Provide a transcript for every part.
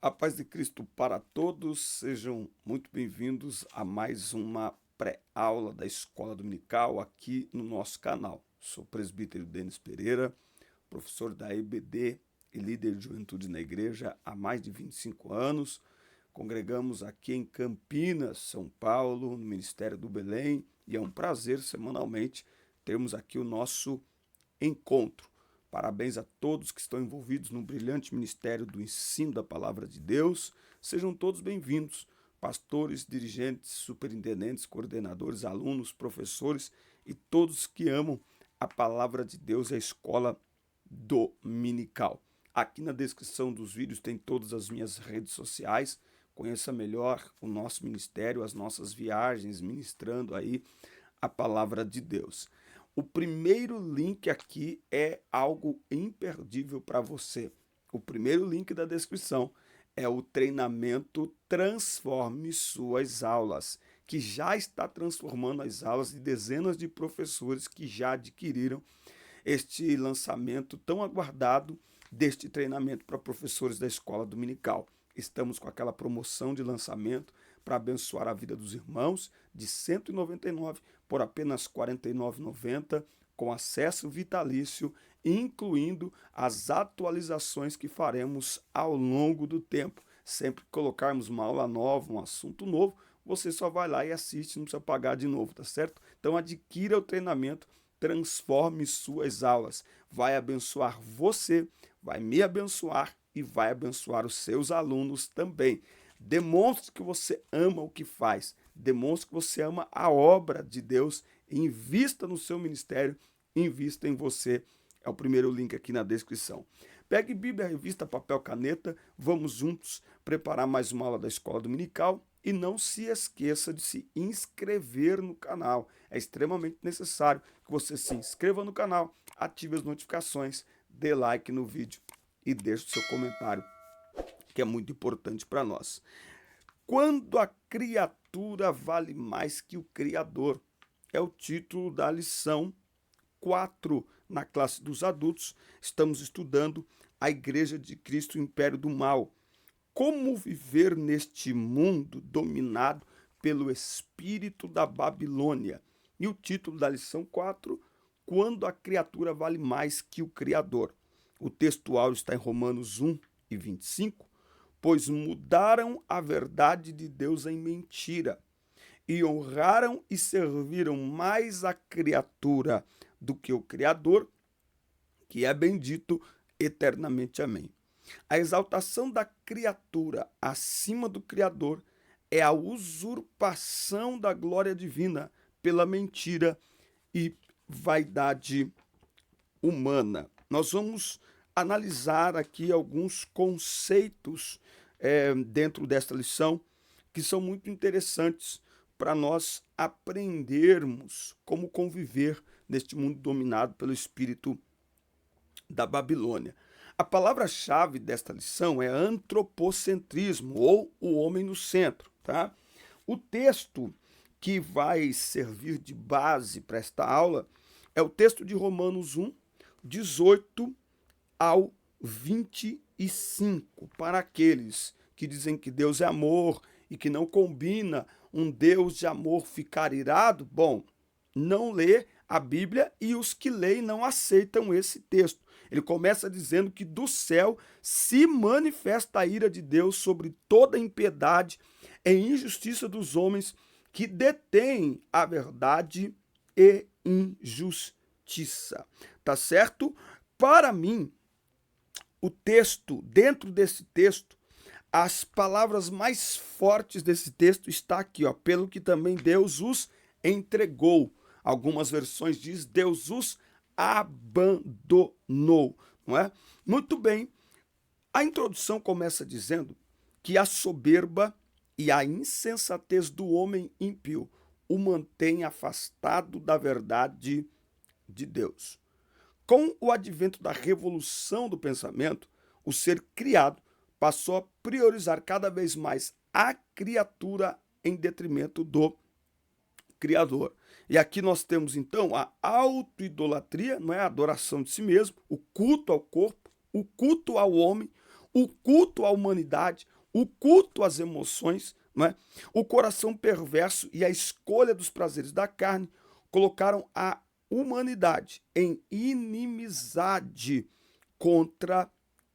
A paz de Cristo para todos, sejam muito bem-vindos a mais uma pré-aula da Escola Dominical aqui no nosso canal. Sou o presbítero Denis Pereira, professor da EBD e líder de juventude na igreja há mais de 25 anos. Congregamos aqui em Campinas, São Paulo, no Ministério do Belém, e é um prazer semanalmente termos aqui o nosso encontro. Parabéns a todos que estão envolvidos no brilhante ministério do ensino da palavra de Deus. Sejam todos bem-vindos, pastores, dirigentes, superintendentes, coordenadores, alunos, professores e todos que amam a palavra de Deus e a escola dominical. Aqui na descrição dos vídeos tem todas as minhas redes sociais. Conheça melhor o nosso ministério, as nossas viagens, ministrando aí a palavra de Deus. O primeiro link aqui é algo imperdível para você. O primeiro link da descrição é o treinamento Transforme Suas Aulas, que já está transformando as aulas de dezenas de professores que já adquiriram este lançamento tão aguardado deste treinamento para professores da escola dominical. Estamos com aquela promoção de lançamento para abençoar a vida dos irmãos de R$ 199 por apenas R$ 49,90, com acesso vitalício, incluindo as atualizações que faremos ao longo do tempo. Sempre que colocarmos uma aula nova, um assunto novo, você só vai lá e assiste, não precisa pagar de novo, tá certo? Então adquira o treinamento, transforme suas aulas. Vai abençoar você, vai me abençoar e vai abençoar os seus alunos também. Demonstre que você ama o que faz. Demonstre que você ama a obra de Deus. Invista no seu ministério. Invista em você. É o primeiro link aqui na descrição. Pegue Bíblia, revista, papel, caneta. Vamos juntos preparar mais uma aula da Escola Dominical. E não se esqueça de se inscrever no canal. É extremamente necessário que você se inscreva no canal, ative as notificações, dê like no vídeo e deixe o seu comentário, que é muito importante para nós. Quando a criatura vale mais que o Criador, é o título da lição 4 na classe dos adultos. Estamos estudando a Igreja de Cristo, o Império do Mal. Como viver neste mundo dominado pelo espírito da Babilônia. E o título da lição 4, quando a criatura vale mais que o Criador. O textual está em Romanos 1:25. Pois mudaram a verdade de Deus em mentira, e honraram e serviram mais a criatura do que o Criador, que é bendito eternamente. Amém. A exaltação da criatura acima do Criador é a usurpação da glória divina pela mentira e vaidade humana. Nós vamos analisar aqui alguns conceitos dentro desta lição que são muito interessantes para nós aprendermos como conviver neste mundo dominado pelo espírito da Babilônia. A palavra-chave desta lição é antropocentrismo, ou o homem no centro, tá? O texto que vai servir de base para esta aula é o texto de Romanos 1:18 ao 25, para aqueles que dizem que Deus é amor e que não combina um Deus de amor ficar irado. Bom, não lê a Bíblia, e os que leem não aceitam esse texto. Ele começa dizendo que do céu se manifesta a ira de Deus sobre toda impiedade e injustiça dos homens que detêm a verdade e injustiça. Tá certo? Para mim, o texto, dentro desse texto, as palavras mais fortes desse texto está aqui, ó, pelo que também Deus os entregou. Algumas versões diz Deus os abandonou, não é? Muito bem. A introdução começa dizendo que a soberba e a insensatez do homem ímpio o mantém afastado da verdade de Deus. Com o advento da revolução do pensamento, o ser criado passou a priorizar cada vez mais a criatura em detrimento do Criador. E aqui nós temos então a autoidolatria, não é? A adoração de si mesmo, o culto ao corpo, o culto ao homem, o culto à humanidade, o culto às emoções, não é? O coração perverso e a escolha dos prazeres da carne colocaram a humanidade em inimizade contra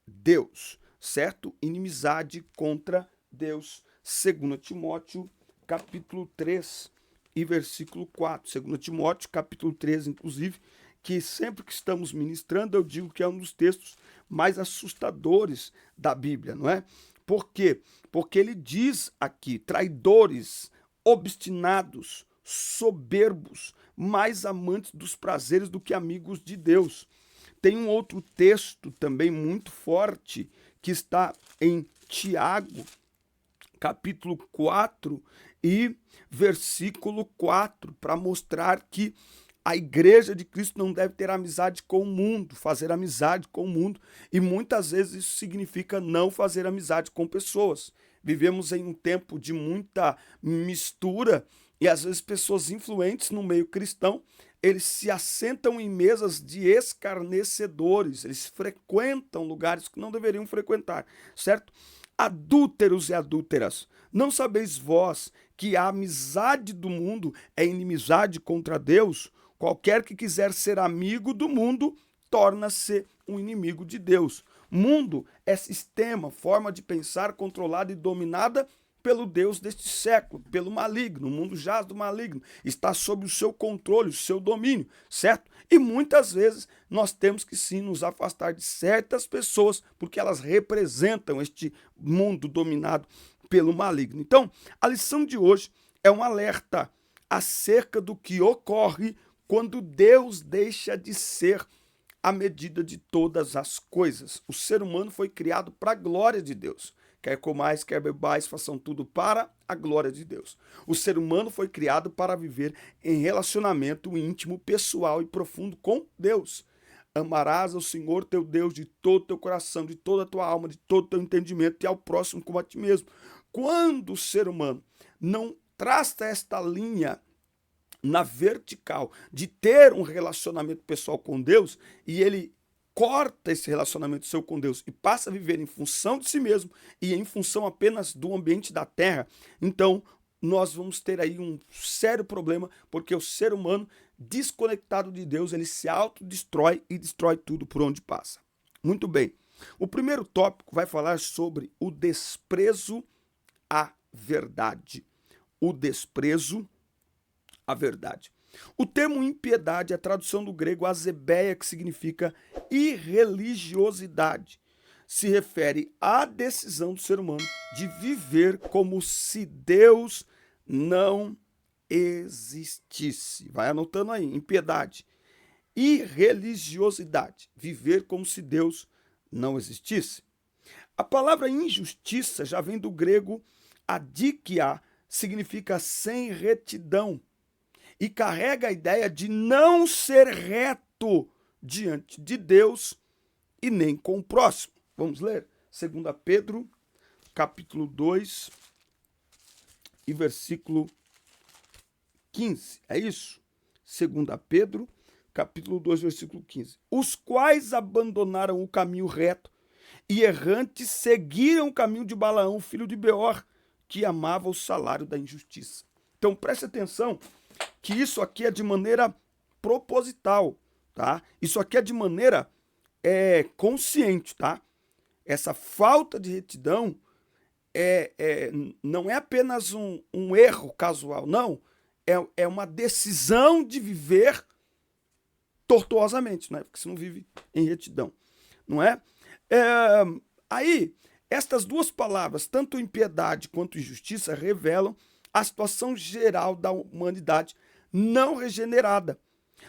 Deus, certo? Inimizade contra Deus, segundo Timóteo, capítulo 3 e versículo 4. Segundo Timóteo, capítulo 3, inclusive, que sempre que estamos ministrando, eu digo que é um dos textos mais assustadores da Bíblia, não é? Por quê? Porque ele diz aqui, traidores, obstinados, soberbos, mais amantes dos prazeres do que amigos de Deus. Tem um outro texto também muito forte que está em Tiago, capítulo 4 e versículo 4, para mostrar que a igreja de Cristo não deve ter amizade com o mundo, fazer amizade com o mundo, e muitas vezes isso significa não fazer amizade com pessoas. Vivemos em um tempo de muita mistura e às vezes pessoas influentes no meio cristão, eles se assentam em mesas de escarnecedores, eles frequentam lugares que não deveriam frequentar, certo? Adúlteros e adúlteras, não sabeis vós que a amizade do mundo é inimizade contra Deus? Qualquer que quiser ser amigo do mundo, torna-se um inimigo de Deus. Mundo é sistema, forma de pensar controlada e dominada pelo Deus deste século, pelo maligno. O mundo jaz do maligno, está sob o seu controle, o seu domínio, certo? E muitas vezes nós temos que sim nos afastar de certas pessoas, porque elas representam este mundo dominado pelo maligno. Então, a lição de hoje é um alerta acerca do que ocorre quando Deus deixa de ser a medida de todas as coisas. O ser humano foi criado para a glória de Deus. Quer comais, quer bebais, façam tudo para a glória de Deus. O ser humano foi criado para viver em relacionamento íntimo, pessoal e profundo com Deus. Amarás ao Senhor teu Deus de todo o teu coração, de toda a tua alma, de todo o teu entendimento e ao próximo como a ti mesmo. Quando o ser humano não traça esta linha na vertical de ter um relacionamento pessoal com Deus e ele corta esse relacionamento seu com Deus e passa a viver em função de si mesmo e em função apenas do ambiente da terra, então nós vamos ter aí um sério problema, porque o ser humano desconectado de Deus, ele se autodestrói e destrói tudo por onde passa. Muito bem. O primeiro tópico vai falar sobre o desprezo à verdade. O desprezo à verdade. O termo impiedade é a tradução do grego azebeia, que significa irreligiosidade. Se refere à decisão do ser humano de viver como se Deus não existisse. Vai anotando aí, impiedade. Irreligiosidade, viver como se Deus não existisse. A palavra injustiça já vem do grego adikia, significa sem retidão, e carrega a ideia de não ser reto diante de Deus e nem com o próximo. Vamos ler? 2 Pedro, capítulo 2 e versículo 15. É isso? 2 Pedro, capítulo 2, versículo 15. Os quais abandonaram o caminho reto e errantes seguiram o caminho de Balaão, filho de Beor, que amava o salário da injustiça. Então preste atenção que isso aqui é de maneira proposital, tá? Isso aqui é de maneira consciente, tá? Essa falta de retidão não é apenas um erro casual, não. É uma decisão de viver tortuosamente, né? Porque você não vive em retidão, não é? Aí, estas duas palavras, tanto impiedade quanto injustiça, revelam a situação geral da humanidade não regenerada.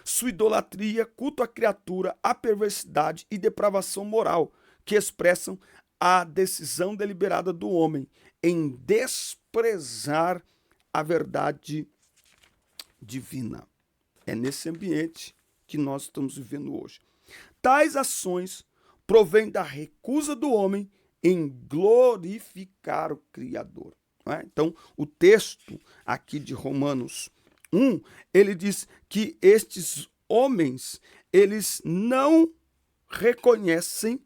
Sua idolatria, culto à criatura, a perversidade e depravação moral, que expressam a decisão deliberada do homem em desprezar a verdade divina. É nesse ambiente que nós estamos vivendo hoje. Tais ações provêm da recusa do homem em glorificar o Criador. Não é? Então, o texto aqui de Romanos 1, ele diz que estes homens, eles não reconhecem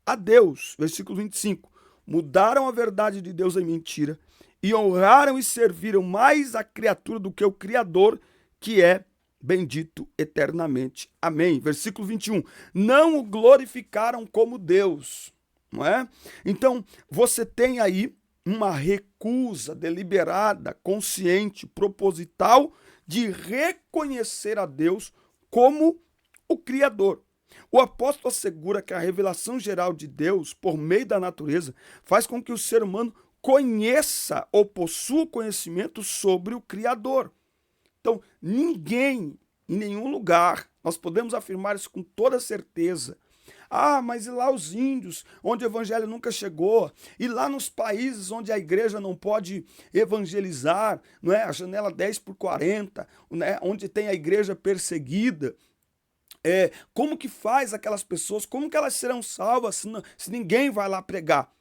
a Deus. Versículo 25. Mudaram a verdade de Deus em mentira e honraram e serviram mais a criatura do que o Criador, que é bendito eternamente. Amém. Versículo 21. Não o glorificaram como Deus. Não é? Então, você tem aí uma recusa deliberada, consciente, proposital de reconhecer a Deus como o Criador. O apóstolo assegura que a revelação geral de Deus, por meio da natureza, faz com que o ser humano conheça ou possua conhecimento sobre o Criador. Então, ninguém, em nenhum lugar, nós podemos afirmar isso com toda certeza. Ah, mas e lá os índios, onde o evangelho nunca chegou? E lá nos países onde a igreja não pode evangelizar, não é? A janela 10/40, né? Onde tem a igreja perseguida. Como que faz aquelas pessoas? Como que elas serão salvas se ninguém vai lá pregar?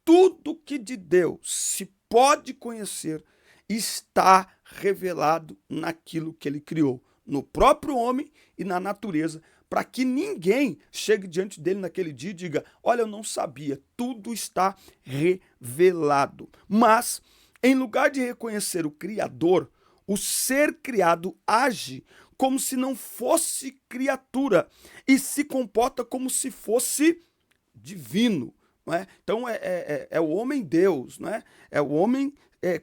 Tudo que de Deus se pode conhecer está revelado naquilo que ele criou, no próprio homem e na natureza, para que ninguém chegue diante dele naquele dia e diga: olha, eu não sabia, tudo está revelado. Mas, em lugar de reconhecer o Criador, o ser criado age como se não fosse criatura e se comporta como se fosse divino. Não é? Então é o homem Deus, não é? É o homem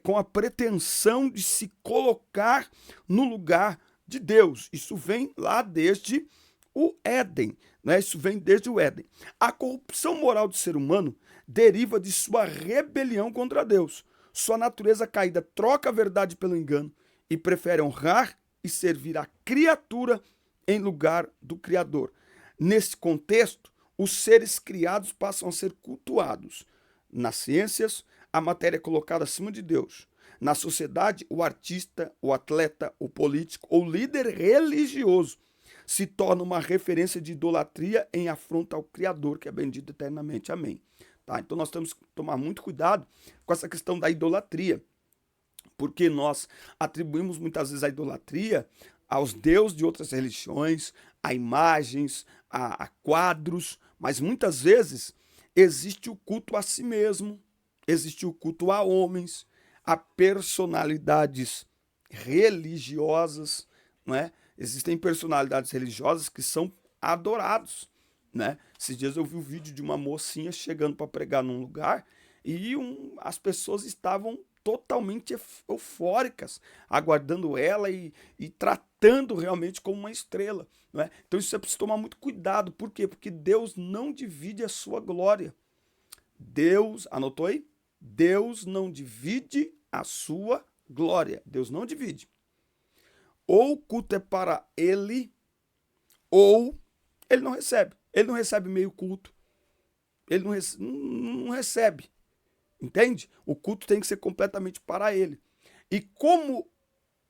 com a pretensão de se colocar no lugar de Deus. Isso vem lá desde o Éden, né? Isso vem desde o Éden. A corrupção moral do ser humano deriva de sua rebelião contra Deus. Sua natureza caída troca a verdade pelo engano e prefere honrar e servir a criatura em lugar do Criador. Nesse contexto, os seres criados passam a ser cultuados. Nas ciências, a matéria é colocada acima de Deus. Na sociedade, o artista, o atleta, o político ou líder religioso se torna uma referência de idolatria em afronta ao Criador, que é bendito eternamente. Amém. Tá? Então nós temos que tomar muito cuidado com essa questão da idolatria, porque nós atribuímos muitas vezes a idolatria aos deuses de outras religiões, a imagens, a quadros, mas muitas vezes existe o culto a si mesmo, existe o culto a homens, a personalidades religiosas, não é? Existem personalidades religiosas que são adorados, né? Esses dias eu vi um vídeo de uma mocinha chegando para pregar num lugar e as pessoas estavam totalmente eufóricas, aguardando ela e tratando realmente como uma estrela, não é? Então isso é preciso tomar muito cuidado. Por quê? Porque Deus não divide a sua glória. Deus, anotou aí? Deus não divide a sua glória. Deus não divide. Ou o culto é para ele, ou ele não recebe. Ele não recebe meio culto. Ele não recebe. Entende? O culto tem que ser completamente para ele. E como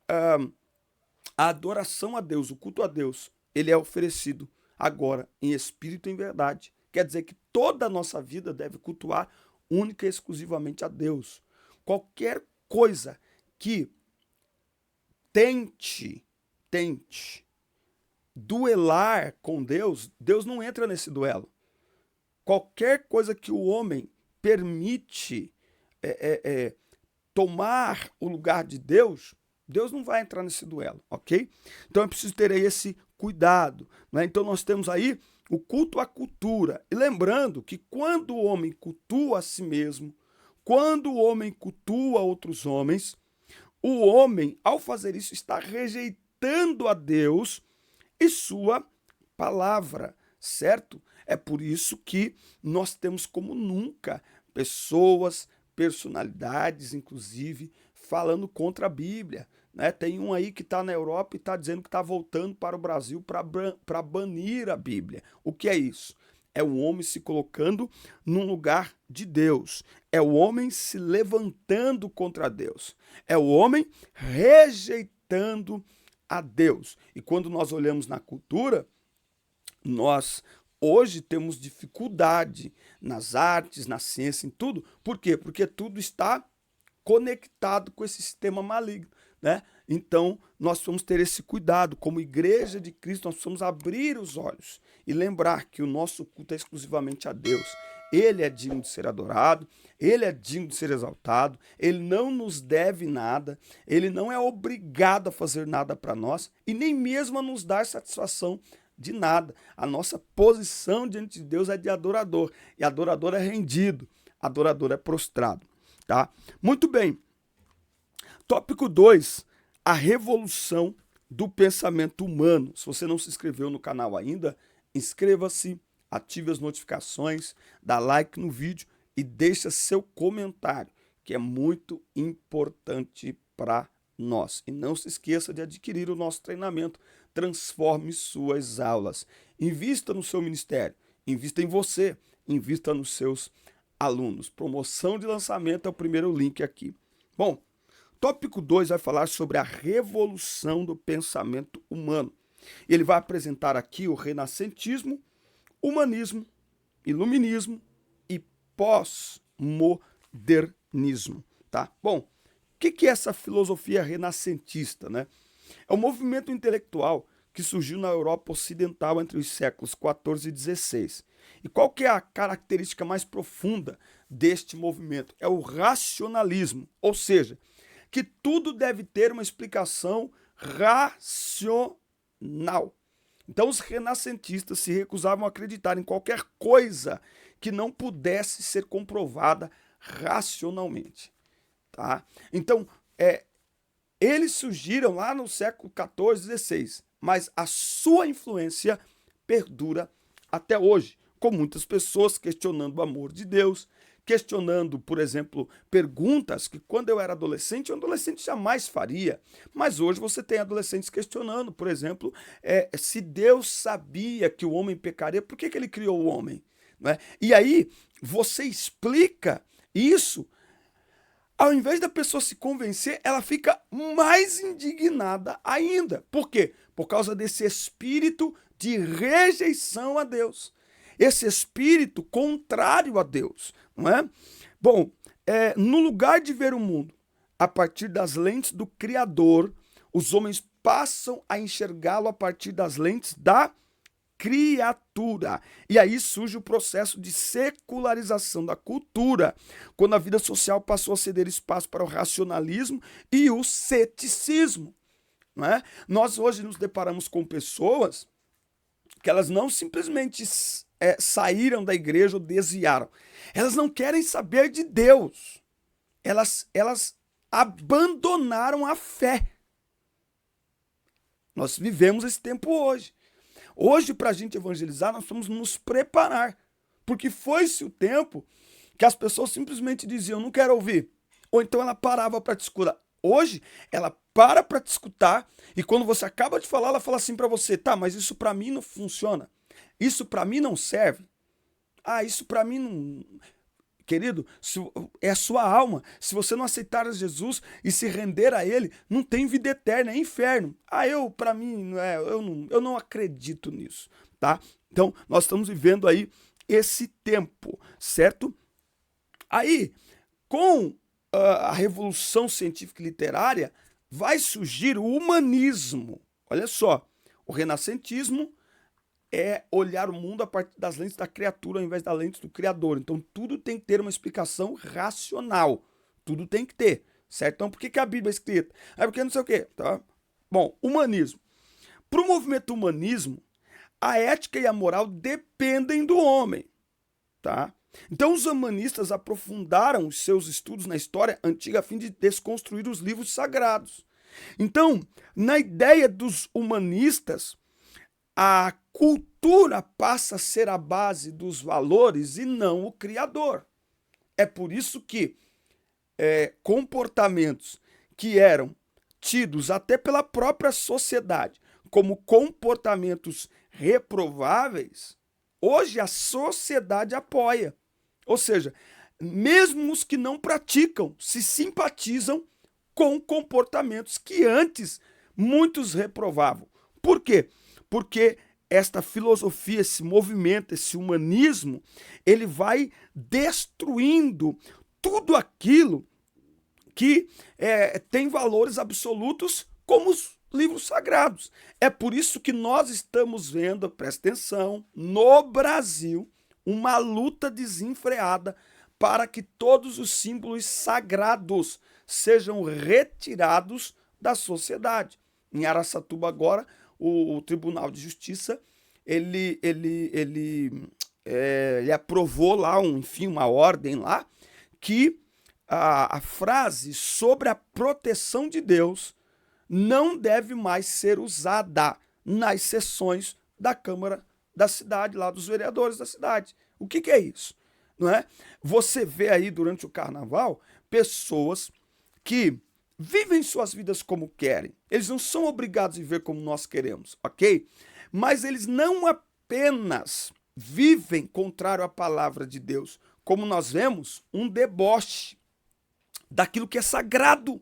a adoração a Deus, o culto a Deus, ele é oferecido agora em espírito e em verdade. Quer dizer que toda a nossa vida deve cultuar única e exclusivamente a Deus. Qualquer coisa que tente duelar com Deus, Deus não entra nesse duelo. Qualquer coisa que o homem permite tomar o lugar de Deus, Deus não vai entrar nesse duelo, ok? Então é preciso ter aí esse cuidado, né? Então nós temos aí o culto à cultura. E lembrando que quando o homem cultua a si mesmo, quando o homem cultua outros homens, o homem, ao fazer isso, está rejeitando a Deus e sua palavra, certo? É por isso que nós temos como nunca pessoas, personalidades, inclusive, falando contra a Bíblia, né? Tem um aí que está na Europa e está dizendo que está voltando para o Brasil para banir a Bíblia. O que é isso? É o homem se colocando num lugar de Deus. É o homem se levantando contra Deus. É o homem rejeitando a Deus. E quando nós olhamos na cultura, nós hoje temos dificuldade nas artes, na ciência, em tudo. Por quê? Porque tudo está conectado com esse sistema maligno, né? Então, nós precisamos ter esse cuidado. Como igreja de Cristo, nós precisamos abrir os olhos e lembrar que o nosso culto é exclusivamente a Deus. Ele é digno de ser adorado, ele é digno de ser exaltado, ele não nos deve nada, ele não é obrigado a fazer nada para nós e nem mesmo a nos dar satisfação de nada. A nossa posição diante de Deus é de adorador, e adorador é rendido, adorador é prostrado, tá? Muito bem. Tópico 2, a revolução do pensamento humano. Se você não se inscreveu no canal ainda, inscreva-se, ative as notificações, dá like no vídeo e deixa seu comentário, que é muito importante para nós. E não se esqueça de adquirir o nosso treinamento Transforme Suas Aulas. Invista no seu ministério, invista em você, invista nos seus alunos. Promoção de lançamento é o primeiro link aqui. Bom, tópico 2 vai falar sobre a revolução do pensamento humano. Ele vai apresentar aqui o renascentismo, humanismo, iluminismo e pós-modernismo, tá? Bom, o que é essa filosofia renascentista, né? É um movimento intelectual que surgiu na Europa Ocidental entre os séculos 14 e 16. E qual que é a característica mais profunda deste movimento? É o racionalismo, ou seja, que tudo deve ter uma explicação racional. Então os renascentistas se recusavam a acreditar em qualquer coisa que não pudesse ser comprovada racionalmente, tá? Então, eles surgiram lá no século 14 e 16, mas a sua influência perdura até hoje, com muitas pessoas questionando o amor de Deus, questionando, por exemplo, perguntas que quando eu era adolescente, um adolescente jamais faria. Mas hoje você tem adolescentes questionando, por exemplo, se Deus sabia que o homem pecaria, por que ele criou o homem? Não é? E aí você explica isso, ao invés da pessoa se convencer, ela fica mais indignada ainda. Por quê? Por causa desse espírito de rejeição a Deus. Esse espírito contrário a Deus, não é? Bom, no lugar de ver o mundo a partir das lentes do Criador, os homens passam a enxergá-lo a partir das lentes da criatura. E aí surge o processo de secularização da cultura, quando a vida social passou a ceder espaço para o racionalismo e o ceticismo, não é? Nós hoje nos deparamos com pessoas que elas não simplesmente saíram da igreja ou desviaram. Elas não querem saber de Deus. Elas abandonaram a fé. Nós vivemos esse tempo hoje. Hoje, para a gente evangelizar, nós vamos nos preparar. Porque foi-se o tempo que as pessoas simplesmente diziam, não quero ouvir. Ou então ela parava para te escutar. Hoje, ela para te escutar e quando você acaba de falar, ela fala assim para você, tá, mas isso para mim não funciona. Isso para mim não serve. Ah, isso para mim não... Querido, é a sua alma. Se você não aceitar Jesus e se render a Ele, não tem vida eterna, é inferno. Ah, para mim, eu não acredito nisso, tá? Então, nós estamos vivendo aí esse tempo, certo? Aí, com a revolução científica e literária, vai surgir o humanismo. Olha só, o renascentismo é olhar o mundo a partir das lentes da criatura ao invés das lentes do Criador. Então, tudo tem que ter uma explicação racional. Tudo tem que ter, certo? Então, por que a Bíblia é escrita? É porque não sei o quê, tá? Bom, humanismo. Para o movimento humanismo, a ética e a moral dependem do homem, tá? Então, os humanistas aprofundaram os seus estudos na história antiga a fim de desconstruir os livros sagrados. Então, na ideia dos humanistas, a cultura passa a ser a base dos valores e não o criador. É por isso que comportamentos que eram tidos até pela própria sociedade como comportamentos reprováveis, hoje a sociedade apoia. Ou seja, mesmo os que não praticam se simpatizam com comportamentos que antes muitos reprovavam. Por quê? Porque esta filosofia, esse movimento, esse humanismo, ele vai destruindo tudo aquilo que tem valores absolutos como os livros sagrados. É por isso que nós estamos vendo, presta atenção, no Brasil, uma luta desenfreada para que todos os símbolos sagrados sejam retirados da sociedade. Em Araçatuba agora, o Tribunal de Justiça, ele aprovou lá, uma ordem lá, que a frase sobre a proteção de Deus não deve mais ser usada nas sessões da Câmara da cidade, lá dos vereadores da cidade. O que é isso? Não é? Você vê aí durante o carnaval pessoas que vivem suas vidas como querem. Eles não são obrigados a viver como nós queremos, ok? Mas eles não apenas vivem contrário à palavra de Deus, como nós vemos, um deboche daquilo que é sagrado.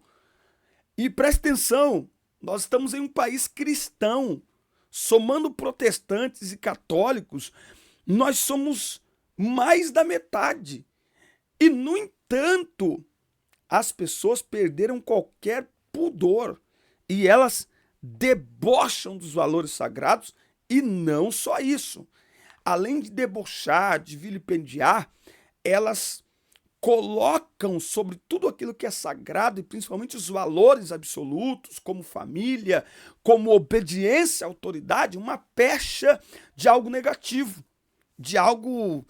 E preste atenção, nós estamos em um país cristão, somando protestantes e católicos, nós somos mais da metade. E, no entanto, as pessoas perderam qualquer pudor e elas debocham dos valores sagrados, e não só isso. Além de debochar, de vilipendiar, elas colocam sobre tudo aquilo que é sagrado, e principalmente os valores absolutos, como família, como obediência à autoridade, uma pecha de algo negativo, de algo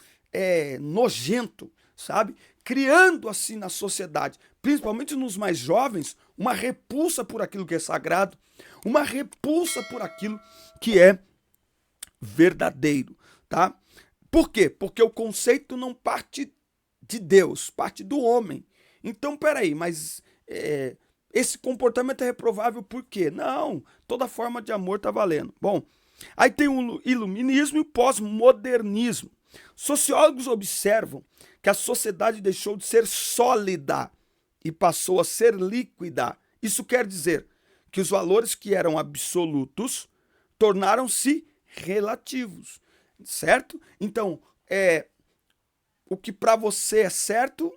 nojento, sabe? Criando assim na sociedade, principalmente nos mais jovens, uma repulsa por aquilo que é sagrado, uma repulsa por aquilo que é verdadeiro, tá? Por quê? Porque o conceito não parte de Deus, parte do homem. Então, peraí, mas esse comportamento é reprovável por quê? Não, toda forma de amor tá valendo. Bom, aí tem o iluminismo e o pós-modernismo. Sociólogos observam que a sociedade deixou de ser sólida e passou a ser líquida. Isso quer dizer que os valores que eram absolutos tornaram-se relativos, certo? Então, o que para você é certo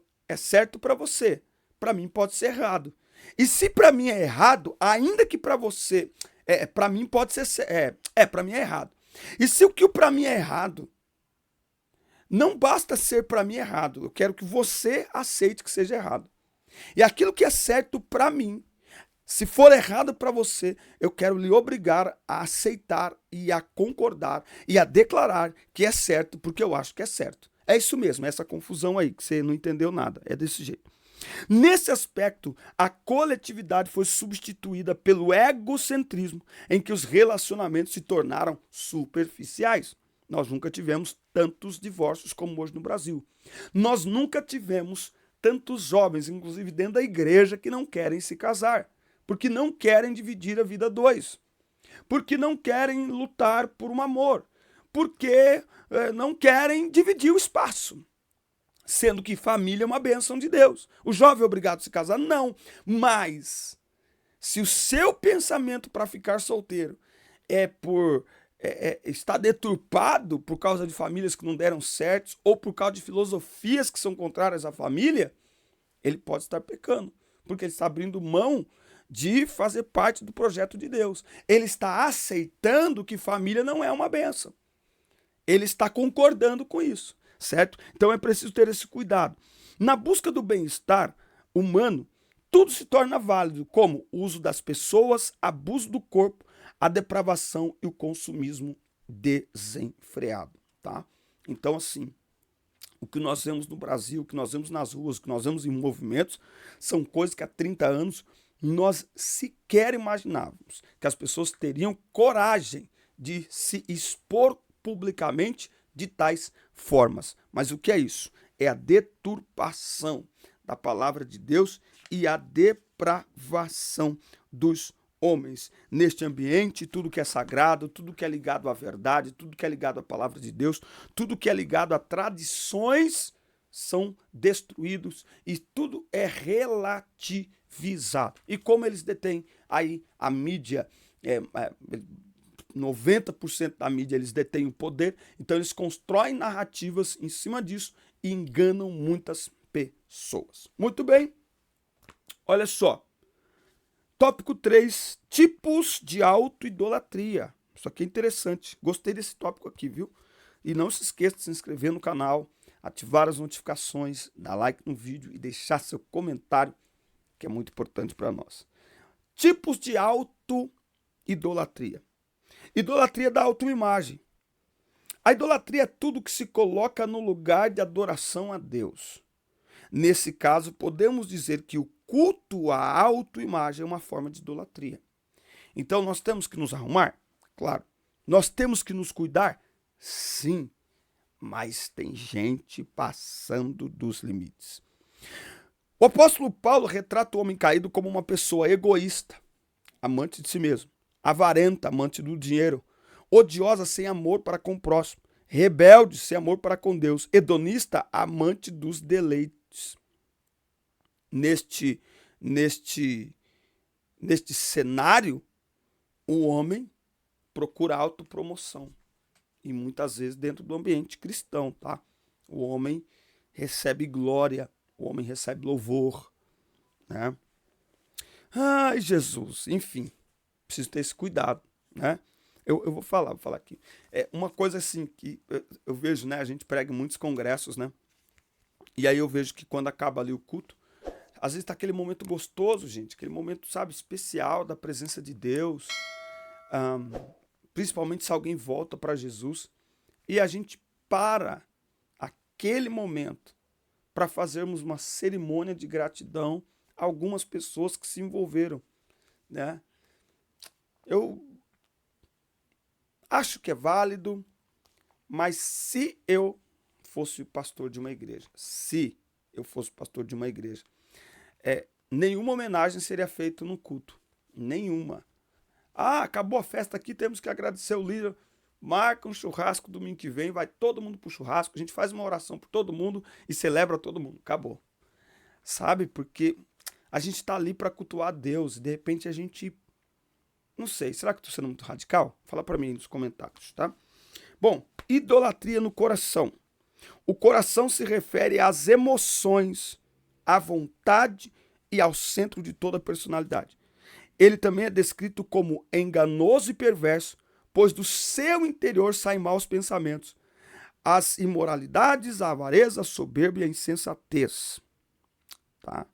para você. Para mim pode ser errado. E se para mim é errado, ainda que para você, para mim pode ser, para mim é errado. E se o que para mim é errado, não basta ser para mim errado, eu quero que você aceite que seja errado. E aquilo que é certo para mim, se for errado para você, eu quero lhe obrigar a aceitar e a concordar e a declarar que é certo porque eu acho que é certo. É isso mesmo, essa confusão aí, que você não entendeu nada, é desse jeito. Nesse aspecto, a coletividade foi substituída pelo egocentrismo, em que os relacionamentos se tornaram superficiais. Nós nunca tivemos tantos divórcios como hoje no Brasil. Nós nunca tivemos tantos jovens, inclusive dentro da igreja, que não querem se casar, porque não querem dividir a vida a dois, porque não querem lutar por um amor, porque não querem dividir o espaço, sendo que família é uma bênção de Deus. O jovem é obrigado a se casar? Não, mas se o seu pensamento para ficar solteiro está deturpado por causa de famílias que não deram certo ou por causa de filosofias que são contrárias à família, ele pode estar pecando, porque ele está abrindo mão de fazer parte do projeto de Deus. Ele está aceitando que família não é uma bênção. Ele está concordando com isso, certo? Então é preciso ter esse cuidado. Na busca do bem-estar humano, tudo se torna válido, como o uso das pessoas, abuso do corpo, a depravação e o consumismo desenfreado, tá? Então, assim, o que nós vemos no Brasil, o que nós vemos nas ruas, o que nós vemos em movimentos, são coisas que há 30 anos nós sequer imaginávamos, que as pessoas teriam coragem de se expor publicamente de tais formas. Mas o que é isso? É a deturpação da palavra de Deus e a depravação dos homens. Neste ambiente, tudo que é sagrado, tudo que é ligado à verdade, tudo que é ligado à palavra de Deus, tudo que é ligado a tradições são destruídos e tudo é relativizado. E como eles detêm aí a mídia, 90% da mídia eles detêm o poder, então eles constroem narrativas em cima disso e enganam muitas pessoas. Muito bem, olha só, Tópico 3, tipos de autoidolatria. Isso aqui é interessante. Gostei desse tópico aqui, viu? E não se esqueça de se inscrever no canal, ativar as notificações, dar like no vídeo e deixar seu comentário, que é muito importante para nós. Tipos de autoidolatria. Idolatria da autoimagem. A idolatria é tudo que se coloca no lugar de adoração a Deus. Nesse caso, podemos dizer que o culto à autoimagem é uma forma de idolatria. Então, nós temos que nos arrumar? Claro. Nós temos que nos cuidar? Sim. Mas tem gente passando dos limites. O apóstolo Paulo retrata o homem caído como uma pessoa egoísta, amante de si mesmo, avarenta, amante do dinheiro, odiosa, sem amor para com o próximo, rebelde, sem amor para com Deus, hedonista, amante dos deleites. Neste cenário, o homem procura autopromoção. E muitas vezes dentro do ambiente cristão, tá? O homem recebe glória, o homem recebe louvor, né? Ai, Jesus, enfim, preciso ter esse cuidado, né? Eu vou falar aqui. É uma coisa assim que eu vejo, né? A gente prega em muitos congressos, né? E aí eu vejo que quando acaba ali o culto, às vezes tá aquele momento gostoso, gente, aquele momento, sabe, especial da presença de Deus, principalmente se alguém volta para Jesus, e a gente para aquele momento para fazermos uma cerimônia de gratidão a algumas pessoas que se envolveram, né? Eu acho que é válido, mas se eu fosse pastor de uma igreja, nenhuma homenagem seria feita no culto. Nenhuma. Ah, acabou a festa aqui, temos que agradecer o líder. Marca um churrasco domingo que vem, vai todo mundo pro churrasco, a gente faz uma oração por todo mundo e celebra todo mundo. Acabou. Sabe? Porque a gente está ali para cultuar a Deus e de repente a gente... Não sei, será que estou sendo muito radical? Fala para mim aí nos comentários, tá? Bom, idolatria no coração. O coração se refere às emoções, à vontade e ao centro de toda a personalidade. Ele também é descrito como enganoso e perverso, pois do seu interior saem maus pensamentos, as imoralidades, a avareza, a soberba e a insensatez. Tá?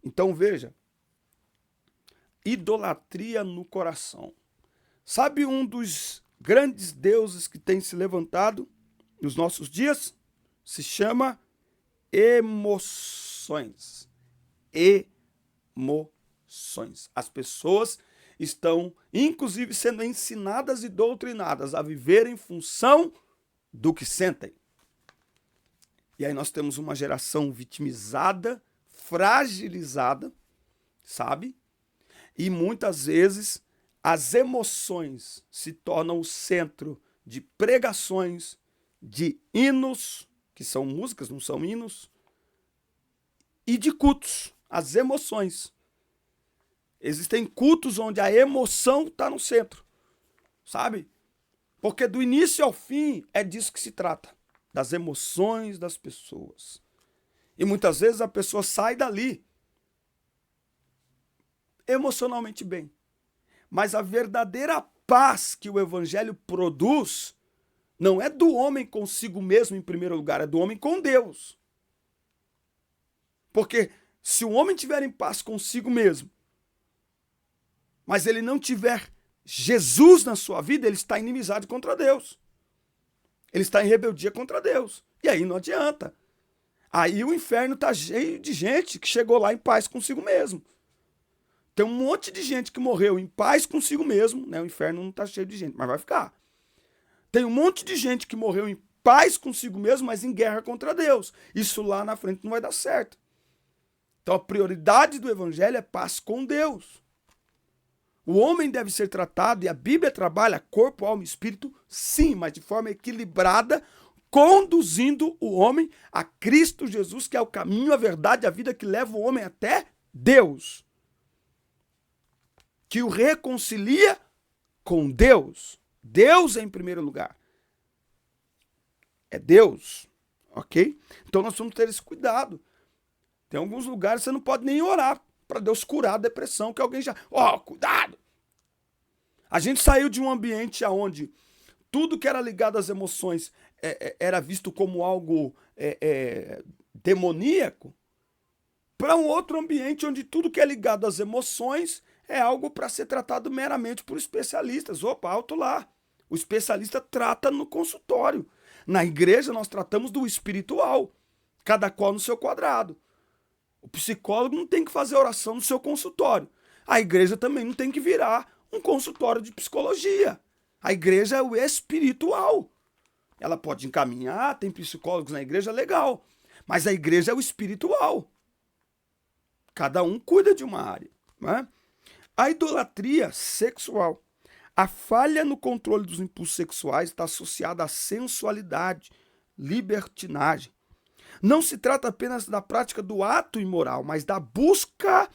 Então veja, idolatria no coração. Sabe um dos grandes deuses que tem se levantado nos nossos dias? Se chama emoções. Emoções. As pessoas estão, inclusive, sendo ensinadas e doutrinadas a viver em função do que sentem. E aí nós temos uma geração vitimizada, fragilizada, sabe? E muitas vezes as emoções se tornam o centro de pregações, de hinos, que são músicas, não são hinos, e de cultos, as emoções. Existem cultos onde a emoção está no centro, sabe? Porque do início ao fim é disso que se trata, das emoções das pessoas. E muitas vezes a pessoa sai dali emocionalmente bem. Mas a verdadeira paz que o evangelho produz não é do homem consigo mesmo em primeiro lugar, é do homem com Deus. Porque se o homem tiver em paz consigo mesmo, mas ele não tiver Jesus na sua vida, ele está em inimizade contra Deus. Ele está em rebeldia contra Deus. E aí não adianta. Aí o inferno está cheio de gente que chegou lá em paz consigo mesmo. Tem um monte de gente que morreu em paz consigo mesmo, né? O inferno não está cheio de gente, mas vai ficar. Tem um monte de gente que morreu em paz consigo mesmo, mas em guerra contra Deus. Isso lá na frente não vai dar certo. Então a prioridade do evangelho é paz com Deus. O homem deve ser tratado, e a Bíblia trabalha corpo, alma e espírito, sim, mas de forma equilibrada, conduzindo o homem a Cristo Jesus, que é o caminho, a verdade, a vida que leva o homem até Deus. Que o reconcilia com Deus. Deus é em primeiro lugar. É Deus, ok? Então nós vamos ter esse cuidado. Tem alguns lugares que você não pode nem orar para Deus curar a depressão, que alguém já... Cuidado! A gente saiu de um ambiente onde tudo que era ligado às emoções era visto como algo demoníaco, para um outro ambiente onde tudo que é ligado às emoções é algo para ser tratado meramente por especialistas. Alto lá. O especialista trata no consultório. Na igreja nós tratamos do espiritual, cada qual no seu quadrado. O psicólogo não tem que fazer oração no seu consultório. A igreja também não tem que virar um consultório de psicologia. A igreja é o espiritual. Ela pode encaminhar, tem psicólogos na igreja, legal. Mas a igreja é o espiritual. Cada um cuida de uma área, né? A idolatria sexual. A falha no controle dos impulsos sexuais está associada à sensualidade, libertinagem. Não se trata apenas da prática do ato imoral, mas da busca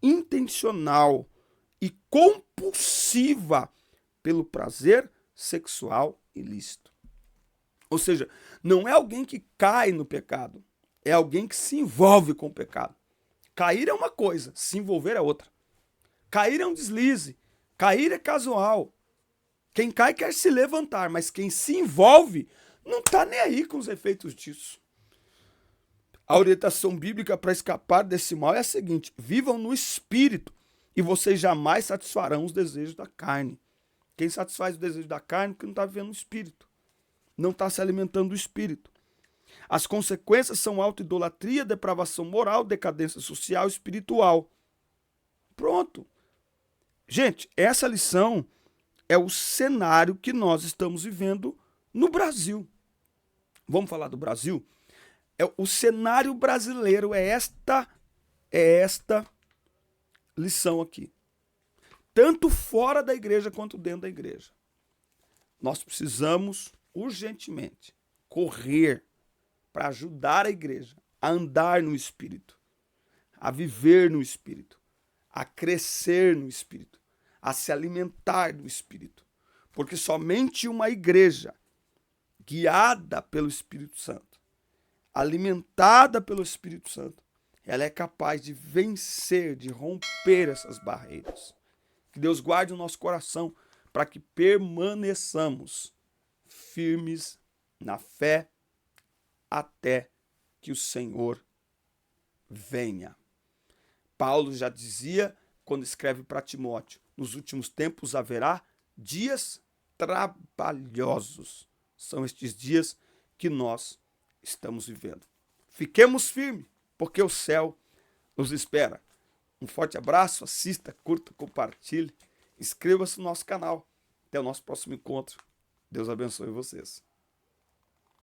intencional e compulsiva pelo prazer sexual ilícito. Ou seja, não é alguém que cai no pecado, é alguém que se envolve com o pecado. Cair é uma coisa, se envolver é outra. Cair é um deslize, cair é casual. Quem cai quer se levantar, mas quem se envolve não está nem aí com os efeitos disso. A orientação bíblica para escapar desse mal é a seguinte: vivam no espírito e vocês jamais satisfarão os desejos da carne. Quem satisfaz o desejo da carne é que não está vivendo no espírito, não está se alimentando do espírito. As consequências são autoidolatria, depravação moral, decadência social e espiritual. Pronto. Gente, essa lição é o cenário que nós estamos vivendo no Brasil. Vamos falar do Brasil? O cenário brasileiro é esta lição aqui. Tanto fora da igreja quanto dentro da igreja. Nós precisamos urgentemente correr para ajudar a igreja a andar no Espírito, a viver no Espírito, a crescer no Espírito, a se alimentar do Espírito. Porque somente uma igreja guiada pelo Espírito Santo, alimentada pelo Espírito Santo, ela é capaz de vencer, de romper essas barreiras. Que Deus guarde o nosso coração para que permaneçamos firmes na fé até que o Senhor venha. Paulo já dizia, quando escreve para Timóteo, nos últimos tempos haverá dias trabalhosos. São estes dias que nós estamos vivendo. Fiquemos firmes, porque o céu nos espera. Um forte abraço, assista, curta, compartilhe, inscreva-se no nosso canal. Até o nosso próximo encontro. Deus abençoe vocês.